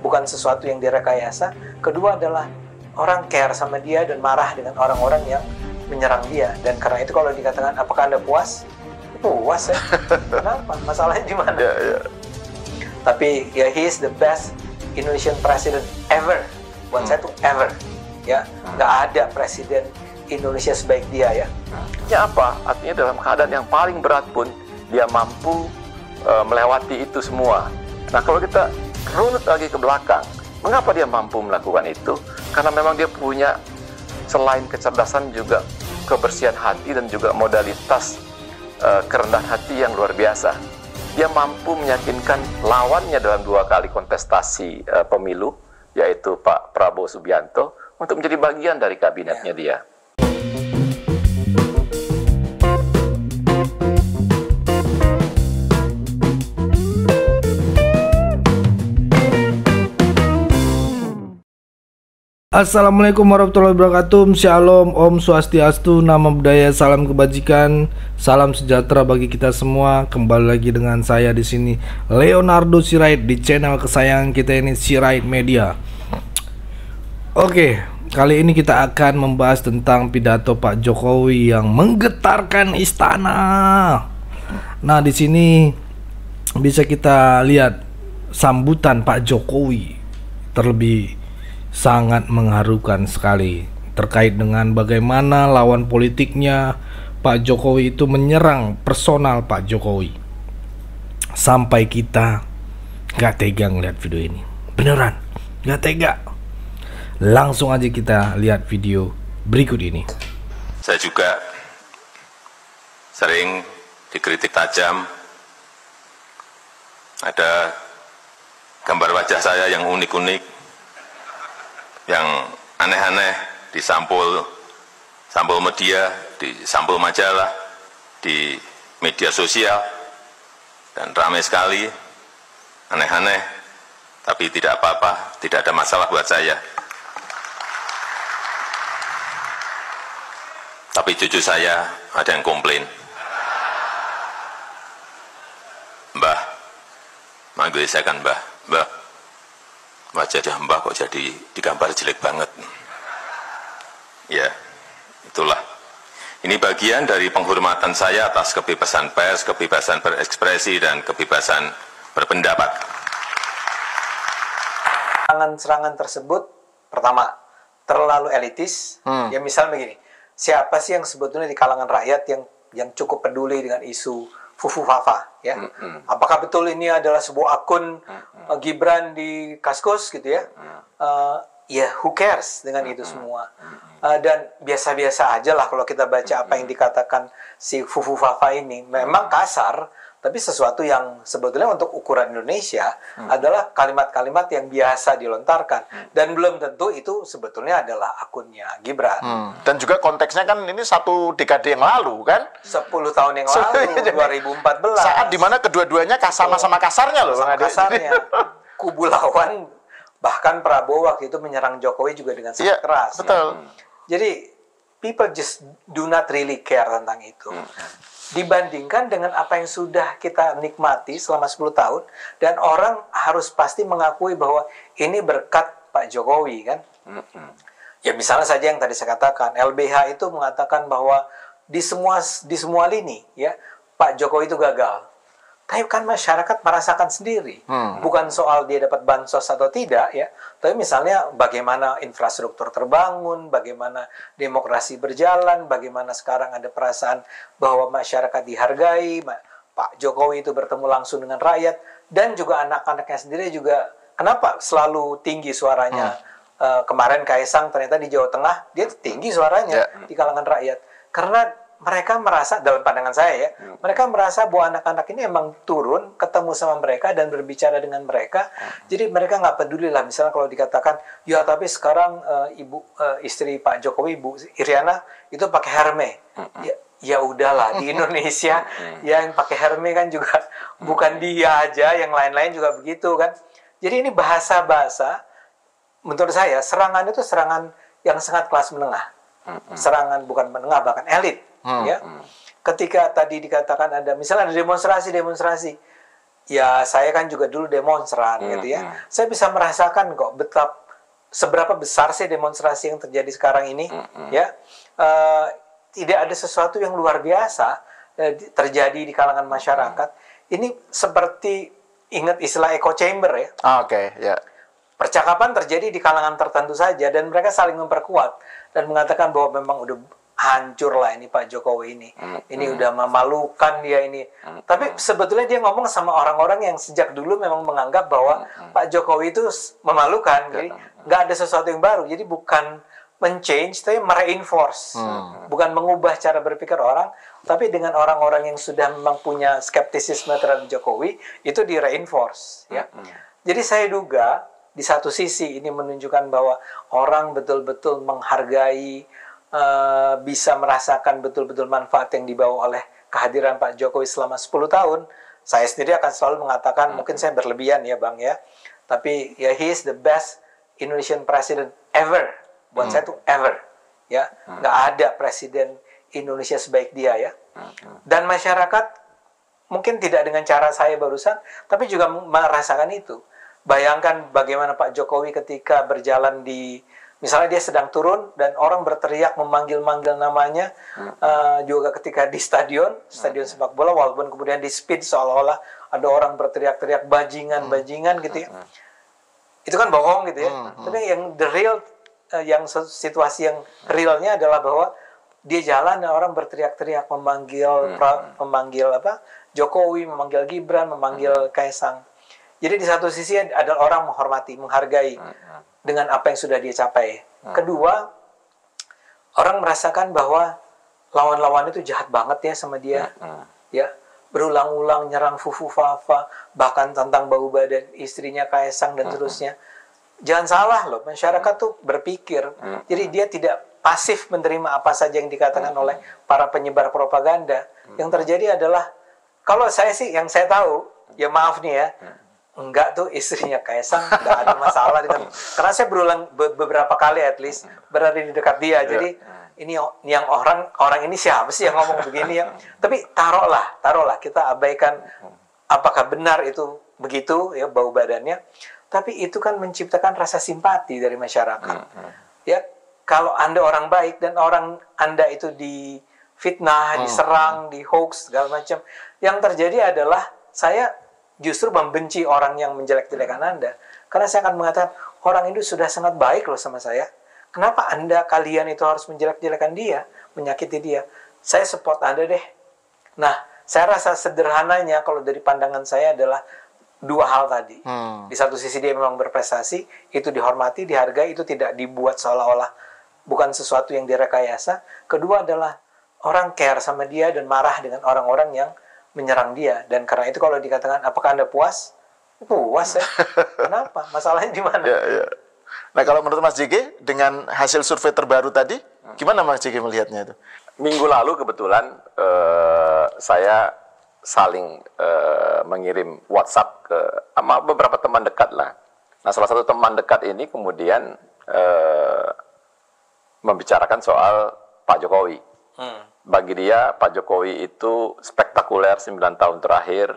bukan sesuatu yang direkayasa. Kedua adalah orang care sama dia dan marah dengan orang-orang yang menyerang dia. Dan karena itu kalau dikatakan apakah Anda puas? Puas ya. Kenapa? Masalahnya di mana? Tapi ya, he is the best Indonesian president ever. Buat saya tuh ever. Ya, nggak ada presiden Indonesia sebaik dia ya. Artinya apa? Artinya dalam keadaan yang paling berat pun dia mampu melewati itu semua. Nah, kalau kita runut lagi ke belakang, mengapa dia mampu melakukan itu? Karena memang dia punya selain kecerdasan juga kebersihan hati dan juga modalitas kerendahan hati yang luar biasa. Dia mampu meyakinkan lawannya dalam 2 kali kontestasi pemilu, yaitu Pak Prabowo Subianto, untuk menjadi bagian dari kabinetnya dia. Assalamualaikum warahmatullahi wabarakatuh. Shalom, Om Swastiastu, Namo Buddhaya, salam kebajikan, salam sejahtera bagi kita semua. Kembali lagi dengan saya di sini, Leonardo Sirait, di channel kesayangan kita ini, Sirait Media. Oke, kali ini kita akan membahas tentang pidato Pak Jokowi yang menggetarkan istana. Nah, di sini bisa kita lihat sambutan Pak Jokowi, terlebih sangat mengharukan sekali terkait dengan bagaimana lawan politiknya Pak Jokowi itu menyerang personal Pak Jokowi. Sampai kita gak tega ngeliat video ini. Beneran gak tega. Langsung aja kita lihat video berikut ini. Saya juga sering dikritik tajam. Ada gambar wajah saya yang unik-unik, yang aneh-aneh di sampul media, di sampul majalah, di media sosial, dan ramai sekali, aneh-aneh, tapi tidak apa-apa, tidak ada masalah buat saya. Tapi cucu saya ada yang komplain, Mbah, manggil saya kan Mbah, wajah Mbah kok jadi digambar jelek banget. Ya, itulah. Ini bagian dari penghormatan saya atas kebebasan pers, kebebasan berekspresi, dan kebebasan berpendapat. Serangan-serangan tersebut, pertama, terlalu elitis. Ya misalnya begini, siapa sih yang sebetulnya di kalangan rakyat yang cukup peduli dengan isu Fufu Fafa, ya? Apakah betul ini adalah sebuah akun Gibran di Kaskus gitu ya? Ya, who cares dengan itu semua? Dan biasa-biasa aja lah kalau kita baca apa yang dikatakan si Fufu Fafa ini. Memang kasar, tapi sesuatu yang sebetulnya untuk ukuran Indonesia adalah kalimat-kalimat yang biasa dilontarkan. Dan belum tentu itu sebetulnya adalah akunnya Gibran. Dan juga konteksnya kan ini 1 dekade yang lalu kan? 10 tahun yang lalu, 2014. Saat dimana kedua-duanya sama-sama kasarnya loh. Sama kasarnya. Kubu lawan, bahkan Prabowo waktu itu menyerang Jokowi juga dengan sangat keras. Betul. Ya. Jadi, people just do not really care tentang itu. Dibandingkan dengan apa yang sudah kita nikmati selama 10 tahun, dan orang harus pasti mengakui bahwa ini berkat Pak Jokowi kan. Ya misalnya saja yang tadi saya katakan, LBH itu mengatakan bahwa di semua lini ya Pak Jokowi itu gagal. Tapi kan masyarakat merasakan sendiri, bukan soal dia dapat bansos atau tidak ya, tapi misalnya bagaimana infrastruktur terbangun, bagaimana demokrasi berjalan, bagaimana sekarang ada perasaan bahwa masyarakat dihargai, Pak Jokowi itu bertemu langsung dengan rakyat, dan juga anak-anaknya sendiri juga, kenapa selalu tinggi suaranya? Kemarin Kaisang ternyata di Jawa Tengah, dia tinggi suaranya di kalangan rakyat, karena mereka merasa, dalam pandangan saya ya, mereka merasa bahwa anak-anak ini emang turun, ketemu sama mereka dan berbicara dengan mereka. Jadi mereka nggak peduli lah, misalnya kalau dikatakan, ya tapi sekarang istri Pak Jokowi, Bu Iriana, itu pakai Hermes. Ya udahlah, di Indonesia yang pakai Hermes kan juga bukan dia aja, yang lain-lain juga begitu kan. Jadi ini bahasa-bahasa, menurut saya, serangan itu serangan yang sangat kelas menengah. Serangan bukan menengah, bahkan elit. Ya, ketika tadi dikatakan ada, misalnya ada demonstrasi, ya saya kan juga dulu demonstran gitu ya. Saya bisa merasakan kok seberapa besar sih demonstrasi yang terjadi sekarang ini ya. Tidak ada sesuatu yang luar biasa terjadi di kalangan masyarakat. Ini seperti ingat istilah echo chamber ya. Oke, ya. Percakapan terjadi di kalangan tertentu saja dan mereka saling memperkuat dan mengatakan bahwa memang udah hancur lah ini Pak Jokowi ini. Ini udah memalukan dia ini. Tapi sebetulnya dia ngomong sama orang-orang yang sejak dulu memang menganggap bahwa Pak Jokowi itu memalukan. Jadi nggak ada sesuatu yang baru. Jadi bukan men-change, tapi mereinforce. Bukan mengubah cara berpikir orang, tapi dengan orang-orang yang sudah memang punya skeptisisme terhadap Jokowi, itu di-reinforce. Ya. Jadi saya duga, di satu sisi ini menunjukkan bahwa orang betul-betul menghargai, bisa merasakan betul-betul manfaat yang dibawa oleh kehadiran Pak Jokowi selama 10 tahun. Saya sendiri akan selalu mengatakan, mungkin saya berlebihan ya Bang ya, tapi ya he is the best Indonesian president ever. Buat saya itu ever. Ya, nggak ada presiden Indonesia sebaik dia ya. Dan masyarakat mungkin tidak dengan cara saya barusan, tapi juga merasakan itu. Bayangkan bagaimana Pak Jokowi ketika berjalan misalnya dia sedang turun dan orang berteriak memanggil-manggil namanya, juga ketika di stadion sepak bola, walaupun kemudian di speed seolah-olah ada orang berteriak-teriak bajingan gitu ya. Itu kan bohong gitu ya. Tapi yang the real, yang situasi yang realnya adalah bahwa dia jalan dan orang berteriak-teriak memanggil Jokowi, memanggil Gibran, memanggil Kaisang. Jadi di satu sisi ada orang menghormati, menghargai dengan apa yang sudah dia capai. Kedua, orang merasakan bahwa lawan-lawan itu jahat banget ya sama dia. Ya, berulang-ulang nyerang Fufu Fafa, bahkan tentang bau badan istrinya Kaisang dan seterusnya. Jangan salah loh, masyarakat tuh berpikir. Jadi dia tidak pasif menerima apa saja yang dikatakan oleh para penyebar propaganda. Yang terjadi adalah, kalau saya sih, yang saya tahu, ya maaf nih ya, enggak tuh istrinya Kaisang, enggak ada masalah dengan, karena saya beberapa kali at least berada di dekat dia. Jadi ini yang orang ini siapa sih yang ngomong begini ya. Tapi taruhlah kita abaikan apakah benar itu begitu ya bau badannya. Tapi itu kan menciptakan rasa simpati dari masyarakat. Ya, kalau Anda orang baik dan orang Anda itu difitnah, diserang, di hoax segala macam, yang terjadi adalah saya justru membenci orang yang menjelek-jelekan Anda. Karena saya akan mengatakan, orang itu sudah sangat baik loh sama saya. Kenapa kalian itu harus menjelek-jelekan dia, menyakiti dia? Saya support Anda deh. Nah, saya rasa sederhananya kalau dari pandangan saya adalah dua hal tadi. Di satu sisi dia memang berprestasi, itu dihormati, dihargai, itu tidak dibuat seolah-olah bukan sesuatu yang direkayasa. Kedua adalah orang care sama dia dan marah dengan orang-orang yang menyerang dia. Dan karena itu kalau dikatakan, apakah Anda puas? Puas ya. Kenapa? Masalahnya di mana? Ya. Nah, kalau menurut Mas JG, dengan hasil survei terbaru tadi, gimana Mas JG melihatnya itu? Minggu lalu kebetulan saya saling mengirim WhatsApp ke sama beberapa teman dekat lah. Nah, salah satu teman dekat ini kemudian membicarakan soal Pak Jokowi. Bagi dia, Pak Jokowi itu spektakuler 9 tahun terakhir,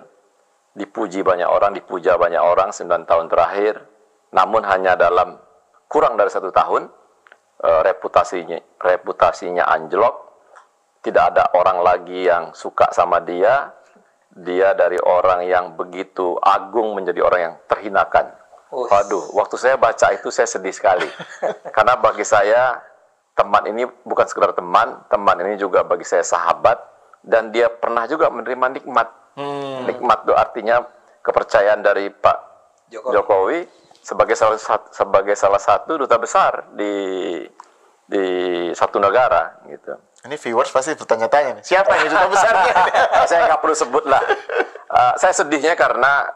dipuji banyak orang, dipuja banyak orang 9 tahun terakhir, namun hanya dalam kurang dari 1 tahun, reputasinya anjlok, tidak ada orang lagi yang suka sama dia. Dia dari orang yang begitu agung menjadi orang yang terhinakan. Waduh, waktu saya baca itu saya sedih sekali. Karena bagi saya, teman ini bukan sekedar teman ini juga bagi saya sahabat, dan dia pernah juga menerima nikmat. Nikmat itu artinya kepercayaan dari Pak Jokowi sebagai salah satu duta besar di satu negara gitu. Ini viewers pasti bertanya-tanya nih, siapa yang duta besarnya? Saya nggak perlu sebut lah. Saya sedihnya karena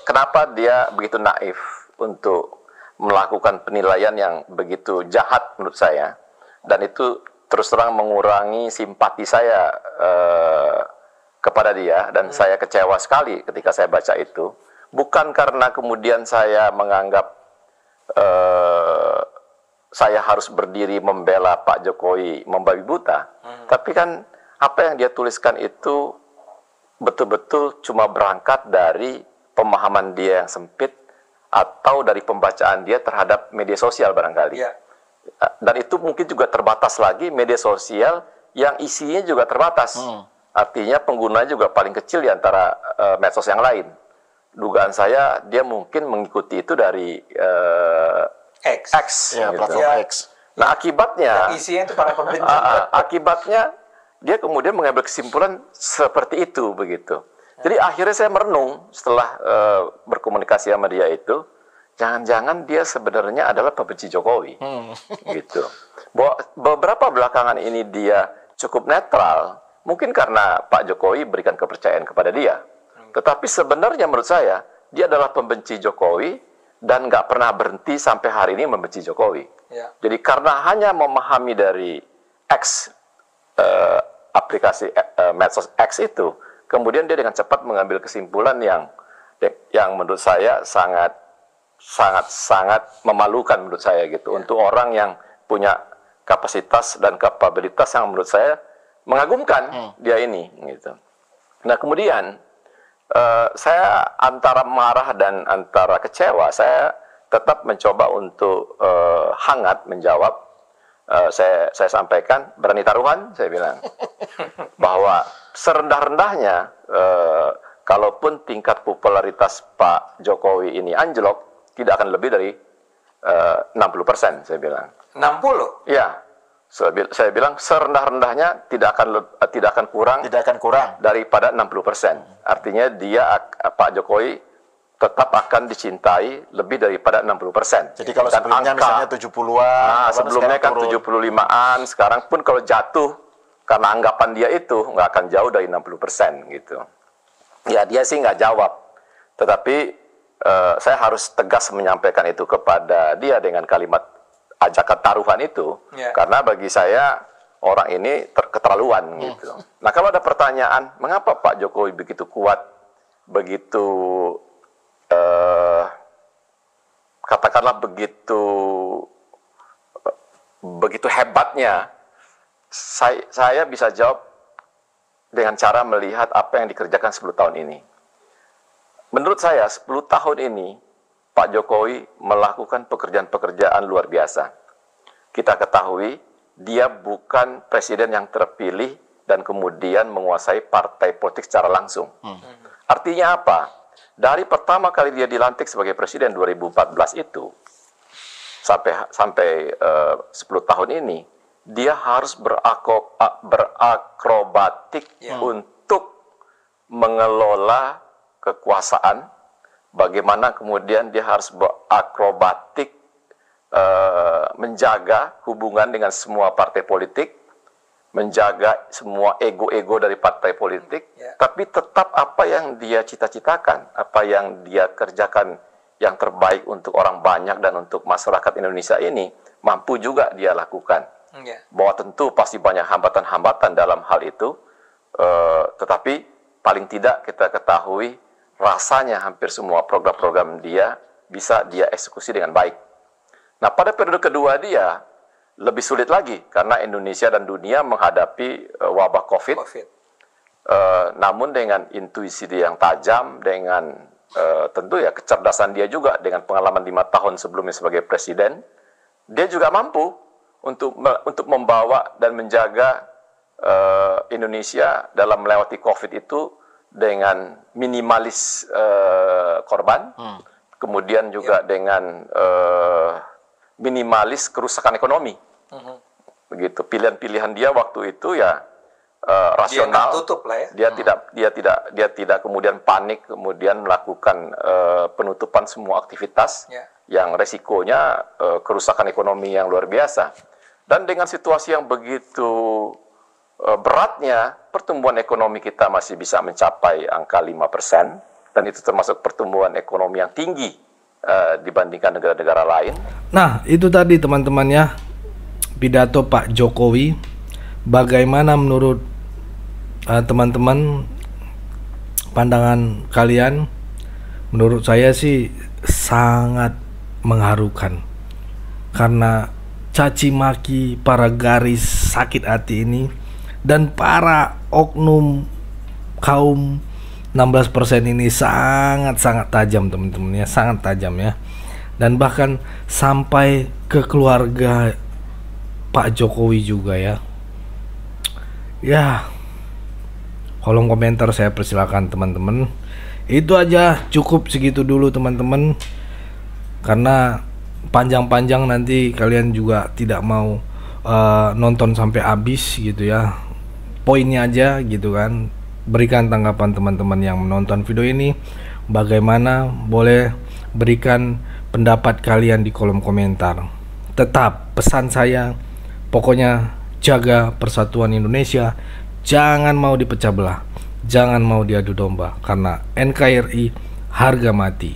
kenapa dia begitu naif untuk melakukan penilaian yang begitu jahat menurut saya, dan itu terus terang mengurangi simpati saya kepada dia, dan saya kecewa sekali ketika saya baca itu. Bukan karena kemudian saya menganggap saya harus berdiri membela Pak Jokowi membabi buta, tapi kan apa yang dia tuliskan itu betul-betul cuma berangkat dari pemahaman dia yang sempit atau dari pembacaan dia terhadap media sosial barangkali. Ya. Dan itu mungkin juga terbatas lagi media sosial yang isinya juga terbatas. Artinya penggunanya juga paling kecil di antara medsos yang lain. Dugaan saya dia mungkin mengikuti itu dari X Ya, gitu. platform Ya. X. Nah, akibatnya Isinya itu para pembenci. akibatnya dia kemudian mengambil kesimpulan seperti itu begitu. Jadi akhirnya saya merenung setelah berkomunikasi sama dia itu, jangan-jangan dia sebenarnya adalah pembenci Jokowi, gitu. Beberapa belakangan ini dia cukup netral, mungkin karena Pak Jokowi berikan kepercayaan kepada dia. Tetapi sebenarnya menurut saya dia adalah pembenci Jokowi dan nggak pernah berhenti sampai hari ini membenci Jokowi. Ya. Jadi karena hanya memahami dari X aplikasi medsos X itu, kemudian dia dengan cepat mengambil kesimpulan yang menurut saya sangat memalukan menurut saya gitu. Untuk orang yang punya kapasitas dan kapabilitas yang menurut saya mengagumkan dia ini gitu. Nah, kemudian saya antara marah dan antara kecewa, saya tetap mencoba untuk hangat menjawab. Saya sampaikan, berani taruhan, saya bilang, bahwa serendah-rendahnya, kalaupun tingkat popularitas Pak Jokowi ini anjlok, tidak akan lebih dari 60%, saya bilang. 60? Ya, saya bilang serendah-rendahnya tidak akan kurang daripada 60%. Artinya Pak Jokowi tetap akan dicintai lebih daripada 60%. Jadi kalau dan sebelumnya misalnya 70-an, nah, sebelumnya kan 75-an, sekarang pun kalau jatuh karena anggapan dia itu nggak akan jauh dari 60% gitu. Ya, dia sih nggak jawab. Tetapi saya harus tegas menyampaikan itu kepada dia dengan kalimat ajakan taruhan itu. Ya. Karena bagi saya orang ini keterlaluan gitu. Nah, kalau ada pertanyaan, mengapa Pak Jokowi begitu kuat, begitu katakanlah begitu hebatnya, saya bisa jawab dengan cara melihat apa yang dikerjakan 10 tahun ini. Menurut saya 10 tahun ini Pak Jokowi melakukan pekerjaan-pekerjaan luar biasa. Kita ketahui dia bukan presiden yang terpilih dan kemudian menguasai partai politik secara langsung. Artinya apa? Dari pertama kali dia dilantik sebagai presiden 2014 itu sampai 10 tahun ini, dia harus berakrobatik untuk mengelola kekuasaan. Bagaimana kemudian dia harus berakrobatik menjaga hubungan dengan semua partai politik, menjaga semua ego-ego dari partai politik, tapi tetap apa yang dia cita-citakan, apa yang dia kerjakan yang terbaik untuk orang banyak dan untuk masyarakat Indonesia ini, mampu juga dia lakukan. Bahwa tentu pasti banyak hambatan-hambatan dalam hal itu, tetapi paling tidak kita ketahui rasanya hampir semua program-program dia bisa dia eksekusi dengan baik. Nah, pada periode kedua dia lebih sulit lagi karena Indonesia dan dunia menghadapi wabah COVID. Namun dengan intuisi dia yang tajam, dengan tentu ya kecerdasan dia juga dengan pengalaman 5 tahun sebelumnya sebagai presiden, dia juga mampu untuk membawa dan menjaga Indonesia dalam melewati COVID itu dengan minimalis korban, kemudian juga dengan minimalis kerusakan ekonomi. Begitu. Pilihan-pilihan dia waktu itu ya rasional. Dia tutup lah Dia ya. tidak kemudian panik, kemudian melakukan penutupan semua aktivitas yang resikonya kerusakan ekonomi yang luar biasa. Dan dengan situasi yang begitu beratnya, pertumbuhan ekonomi kita masih bisa mencapai angka 5%, dan itu termasuk pertumbuhan ekonomi yang tinggi dibandingkan negara-negara lain. Nah, itu tadi teman-teman ya, pidato Pak Jokowi. Bagaimana menurut teman-teman pandangan kalian? Menurut saya sih sangat mengharukan, karena caci maki para garis sakit hati ini dan para oknum kaum 16% ini sangat-sangat tajam teman-teman ya, sangat tajam ya. Dan bahkan sampai ke keluarga Pak Jokowi juga ya. Ya, kolom komentar saya persilakan teman-teman. Itu aja, cukup segitu dulu teman-teman. Karena panjang-panjang nanti kalian juga tidak mau nonton sampai habis gitu ya. Poinnya aja gitu kan. Berikan tanggapan teman-teman yang menonton video ini bagaimana, boleh berikan pendapat kalian di kolom komentar. Tetap pesan saya, pokoknya jaga persatuan Indonesia, jangan mau dipecah belah, jangan mau diadu domba, karena NKRI harga mati.